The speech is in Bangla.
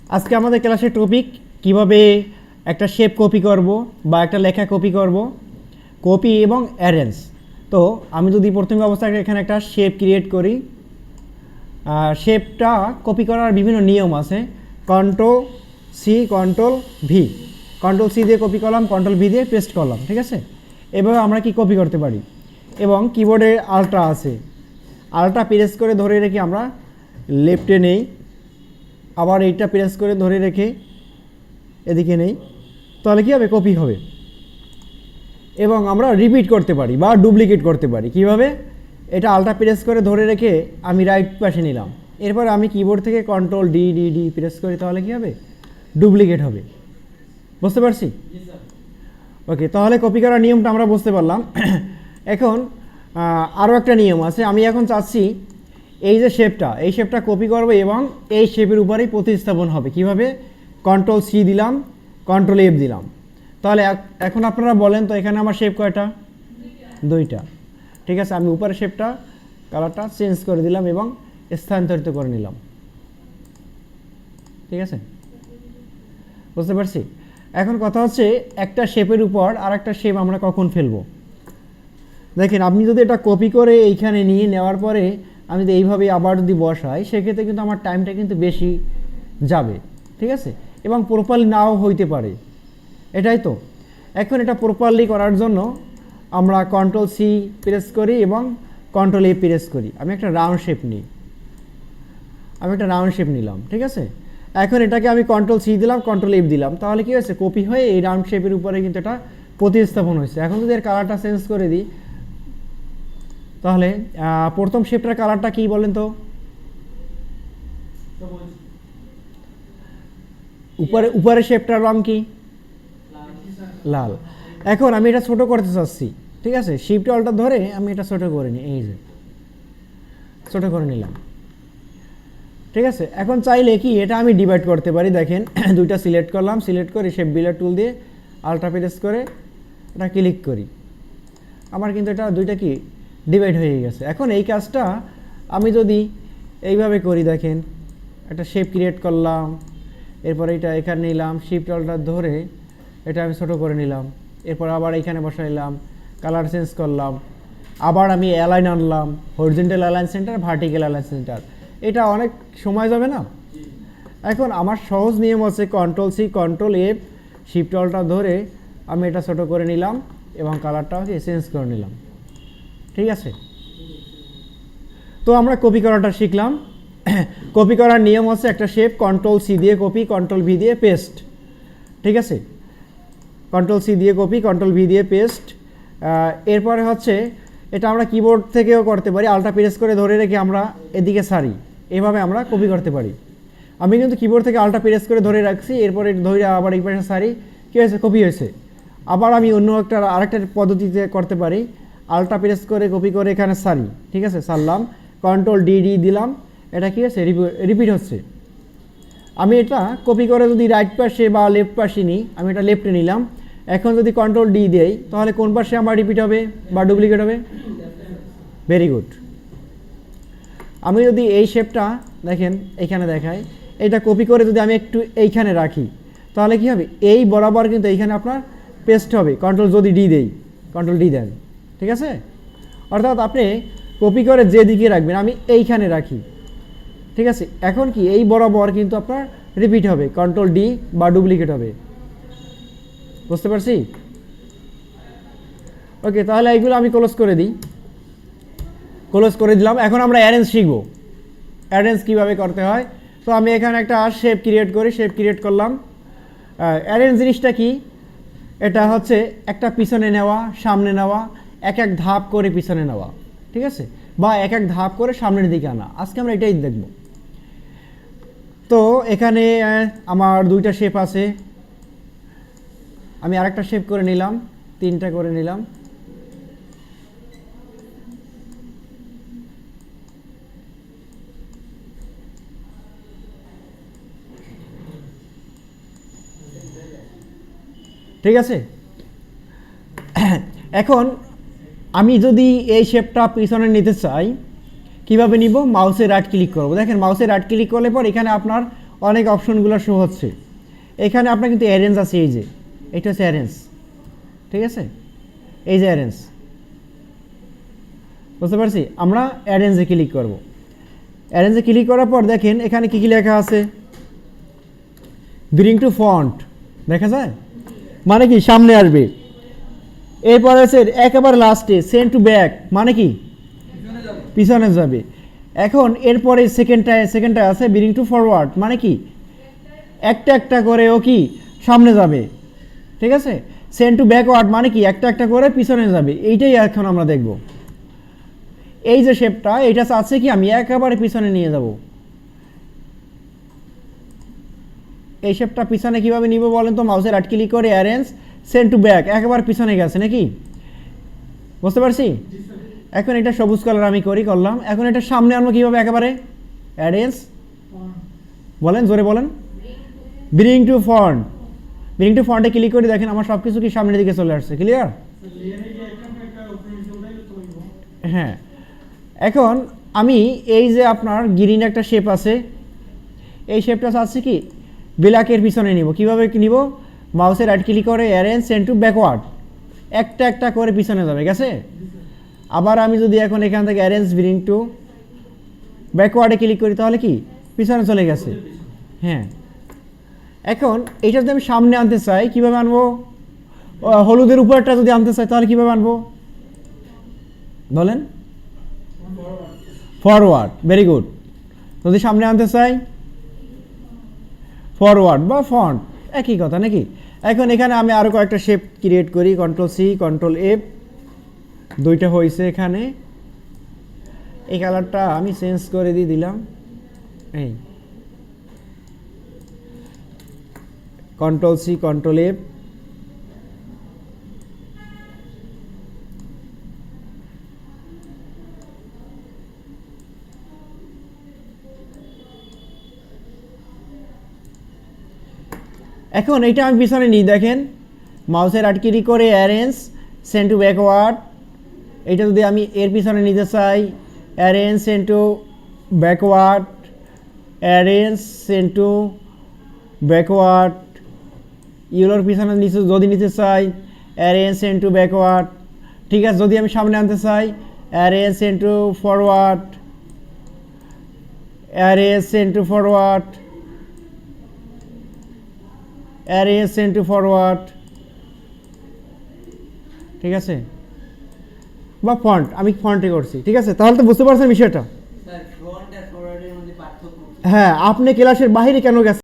আজকে আমাদের ক্লাসের টপিক কিভাবে একটা শেপ কপি করব বা একটা লেখা কপি করব, কপি এবং অ্যারেঞ্জ। তো আমি যদি প্রথম অবস্থায় এখানে একটা শেপ ক্রিয়েট করি, শেপটা কপি করার বিভিন্ন নিয়ম আছে। Control C, control V, control C দিয়ে কপি করলাম, কন্ট্রোল ভি দিয়ে পেস্ট করলাম, ঠিক আছে। এভাবে আমরা কি কপি করতে পারি। এবং কিবোর্ডে আল্ট্রা আছে, আল্ট্রা প্রেস করে ধরে রেখে আমরা লেফটে নেই, আবার এইটা প্রেস করে ধরে রেখে এদিকে নেই, তাহলে কী হবে, কপি হবে। এবং আমরা রিপিট করতে পারি বা ডুপ্লিকেট করতে পারি। কিভাবে, এটা আল্ট্রা প্রেস করে ধরে রেখে আমি রাইট পাশে নিলাম, এরপর আমি কিবোর্ড থেকে control D D D press করি, তাহলে কী হবে, ডুপ্লিকেট হবে। বুঝতে পারছি? ওকে, তাহলে কপি করার নিয়মটা আমরা বুঝতে পারলাম। এখন আরও একটা নিয়ম আছে। আমি এখন চাচ্ছি এই যে শেপটা, এই শেপটা কপি করব এবং এই শেপের উপরেই প্রতিস্থাপন হবে। কিভাবে, কন্ট্রোল সি দিলাম, কন্ট্রোল এফ দিলাম। তাহলে এখন আপনারা বলেন তো এখানে আমার শেপ কয়টা? দুইটা। ঠিক আছে, আমি উপরের শেপটা কালারটা চেঞ্জ করে দিলাম এবং স্থানান্তরিত করে নিলাম। ঠিক আছে, বুঝতে পারছি? এখন কথা হচ্ছে একটা শেপের উপর আর একটা শেপ আমরা কখন ফেলবো। দেখেন, আপনি যদি এটা কপি করে এইখানে নিয়ে নেওয়ার পরে আমি যদি এইভাবে আবার যদি বসাই, সেক্ষেত্রে কিন্তু আমার টাইমটা কিন্তু বেশি যাবে। ঠিক আছে, এবং প্রপারলি নাও হইতে পারে, এটাই তো। এখন এটা প্রপারলি করার জন্য আমরা কন্ট্রোল সি প্রেস করি এবং কন্ট্রোল এ প্রেস করি। আমি একটা রাউন্ড শেপ নিলাম। ঠিক আছে, এখন এটাকে আমি কন্ট্রোল সি দিলাম, কন্ট্রোল এফ দিলাম, তাহলে কি হয়েছে, কপি হয়ে এই রাউন্ড শেপের উপরে কিন্তু এটা প্রতিস্থাপন হয়েছে। এখন যদি এর কালারটা চেঞ্জ করে দিই, তাহলে প্রথম শেপটার কালারটা কি বলেন তো? উপরে শেপটার রং কি? লাল। এখন আমি এটা ছোট করতে চাচ্ছি। ঠিক আছে, শিফট অল্টা ধরে আমি এটা ছোট করে নিই, এই যে ছোট করে নিলাম। ঠিক আছে, এখন চাইলে কি এটা আমি ডিভাইড করতে পারি। দেখেন, দুইটা সিলেক্ট করলাম, সিলেক্ট করে শেপ বিল্ডার টুল দিয়ে আল্ট্রা প্রেস করে এটা ক্লিক করি, আমার কিন্তু এটা দুইটা কি ডিভাইড হয়ে গেছে। এখন এই কাজটা আমি যদি এইভাবে করি, দেখেন একটা শেপ ক্রিয়েট করলাম, এরপর এটা এখানে নিলাম, শিফট অল্টার ধরে এটা আমি ছোটো করে নিলাম, এরপর আবার এইখানে বসাইলাম, কালার চেঞ্জ করলাম, আবার আমি অ্যালাইন আনলাম, horizontal align centre, vertical align centre, এটা অনেক সময় যাবে না? এখন আমার সহজ নিয়ম আছে, control C, control F, shift alter ধরে আমি এটা ছোটো করে নিলাম এবং কালারটাও চেঞ্জ করে নিলাম। ঠিক আছে, তো আমরা কপি করাটা শিখলাম। কপি করার নিয়ম হচ্ছে একটা শেপ কন্ট্রোল সি দিয়ে কপি, কন্ট্রোল ভি দিয়ে পেস্ট। ঠিক আছে, কন্ট্রোল সি দিয়ে কপি, কন্ট্রোল ভি দিয়ে পেস্ট। এরপরে হচ্ছে এটা আমরা কিবোর্ড থেকেও করতে পারি, আল্ট্রা প্রেস করে ধরে রেখে আমরা এদিকে সারি, এভাবে আমরা কপি করতে পারি। আমি কিন্তু কিবোর্ড থেকে আল্ট্রা প্রেস করে ধরে রাখছি, এরপরে ধরে আবার এই পাশে সারি, কী হয়েছে, কপি হয়েছে। আবার আমি অন্য আরেকটা পদ্ধতিতে করতে পারি, আল্ট্রা প্রেস করে কপি করে এখানে সারি। ঠিক আছে, সারলাম, কন্ট্রোল ডি ডি দিলাম, এটা কী হচ্ছে, রিপিট হচ্ছে। আমি এটা কপি করে যদি রাইট পাশে বা লেফট পাশে নিই, আমি এটা লেফটে নিলাম, এখন যদি কন্ট্রোল ডি দেই, তাহলে কোন পাশে আমার রিপিট হবে বা ডুপ্লিকেট হবে? Very good. আমি যদি এই শেপটা দেখেন এইখানে দেখাই, এটা কপি করে যদি আমি একটু এইখানে রাখি, তাহলে কি হবে, এই বরাবর কিন্তু এইখানে আপনার পেস্ট হবে। কন্ট্রোল যদি ডি দেই, কন্ট্রোল ডি দেন, ঠিক আছে, অর্থাৎ আপনি কপি করে যে দিকে রাখবেন, আমি এইখানে রাখি। ঠিক আছে, এখন কি এই বরাবর কিন্তু আপনার রিপিট হবে, কন্ট্রোল ডি বা ডুপ্লিকেট হবে। বুঝতে পারছি? ওকে, তাহলে এইগুলো আমি ক্লোজ করে দিই, ক্লোজ করে দিলাম। এখন আমরা অ্যারেঞ্জ শিখব, অ্যারেঞ্জ কীভাবে করতে হয়। তো আমি এখানে একটা শেপ ক্রিয়েট করি, শেপ ক্রিয়েট করলাম। অ্যারেঞ্জ জিনিসটা কি, এটা হচ্ছে একটা পিছনে নেওয়া, সামনে নেওয়া, এক এক ধাপ করে পিছনে নেওয়া, ঠিক আছে, বা এক এক ধাপ করে সামনের দিকে আনা। আজকে আমরা এটাই দেখব। তো এখানে আমার দুইটা শেপ আছে, আমি আরেকটা শেপ করে নিলাম, তিনটা করে নিলাম। ঠিক আছে, এখন আমি যদি এই শেপটা পিছনে নিতে চাই, কিভাবে নিব, মাউসে রাইট ক্লিক করব। দেখেন, মাউসে রাইট ক্লিক করলে পর এখানে আপনার অনেক অপশনগুলো শো হচ্ছে। এখানে আপনার কিন্তু অ্যারেঞ্জ আছে, এই যে এটা হচ্ছে অ্যারেঞ্জ, ঠিক আছে, এই যে অ্যারেঞ্জ, বুঝতে পারছি। আমরা অ্যারেঞ্জে ক্লিক করব। অ্যারেঞ্জে ক্লিক করার পর দেখেন এখানে কি কি লেখা আছে, ব্রিং টু ফন্ট, দেখা যায়, মানে কি সামনে আসবে। এরপর আছে একেবারে লাস্টে সেন্ড টু ব্যাক, মানে কি পিছনে যাবে। এখন এরপরে সেকেন্ডটা আছে ব্রিং টু ফরওয়ার্ড, মানে কি একটা একটা করে ও কি সামনে যাবে, ঠিক আছে। সেন্ড টু ব্যাকওয়ার্ড মানে কি একটা একটা করে পিছনে যাবে। এইটাই এখন আমরা দেখব। এই যে শেপটা, এটা আছে কি আমি একেবারে পিছনে নিয়ে যাব। এই শেপটা পিছনে কিভাবে নিব বলেন তো? মাউসের রাইট ক্লিক করে অ্যারেঞ্জ, সেন্ড টু ব্যাক, একেবারে পিছনে গেছে নাকি, বুঝতে পারছি। এখন এটা সবুজ কালার আমি করলাম। এখন এটা সামনে আনবো কিভাবে? একেবারে অ্যারেঞ্জ, বলেন জোরে বলেন, bring to font. Bring to ফন্টে ক্লিক করে দেখেন আমার সব কিছু কি সামনের দিকে চলে আসছে, ক্লিয়ার? হ্যাঁ, এখন আমি এই যে আপনার গ্রিন একটা শেপ আছে, এই শেপটা চাচ্ছি কি ব্ল্যাকের পিছনে নিব। কিভাবে নিব? মাউসের রাইট ক্লিক করে অ্যারেঞ্জ, সেন্ড টু ব্যাকওয়ার্ড, একটা একটা করে পিছনে যাবে, গেছে। আবার আমি যদি এখন এখান থেকে অ্যারেঞ্জ ব্রিং টু ব্যাকওয়ার্ডে ক্লিক করি তাহলে কি পিছনে চলে গেছে। হ্যাঁ, এখন এইটা যদি আমি সামনে আনতে চাই কিভাবে আনবো? হলুদের উপরটা যদি আনতে চাই তাহলে কিভাবে আনবো বলেন? Forward, very good. যদি সামনে আনতে চাই ফরওয়ার্ড বা ফন্ট, একই কথা নাকি। এখন এখানে আমি আরও কয়েকটা শেপ ক্রিয়েট করি, কন্ট্রোল সি কন্ট্রোল এফ, দুইটা হয়েছে এখানে। এই কালারটা আমি চেঞ্জ করে দিলাম, এই কন্ট্রোল সি কন্ট্রোল এফ, এখন এইটা আমি পিছনে নিই, দেখেন মাউসের রাইট ক্লিক করে অ্যারেঞ্জ, সেন্ড টু ব্যাকওয়ার্ড। এটা যদি আমি এর পিছনে নিতে চাই arrange, send to backward, arrange, send to backward. ইউলোর পিছনে যদি নিতে চাই অ্যারেঞ্জ, সেন্ড টু ব্যাকওয়ার্ড, ঠিক আছে। যদি আমি সামনে আনতে চাই arrange, send to forward, arrange, send to forward, arrange, send to forward, ঠিক আছে। বা ফন্ট, আমি ফন্টে করছি, ঠিক আছে। তাহলে তো বুঝতে পারছেন বিষয়টা। হ্যাঁ, আপনি ক্লাসের বাইরে কেন গেছেন?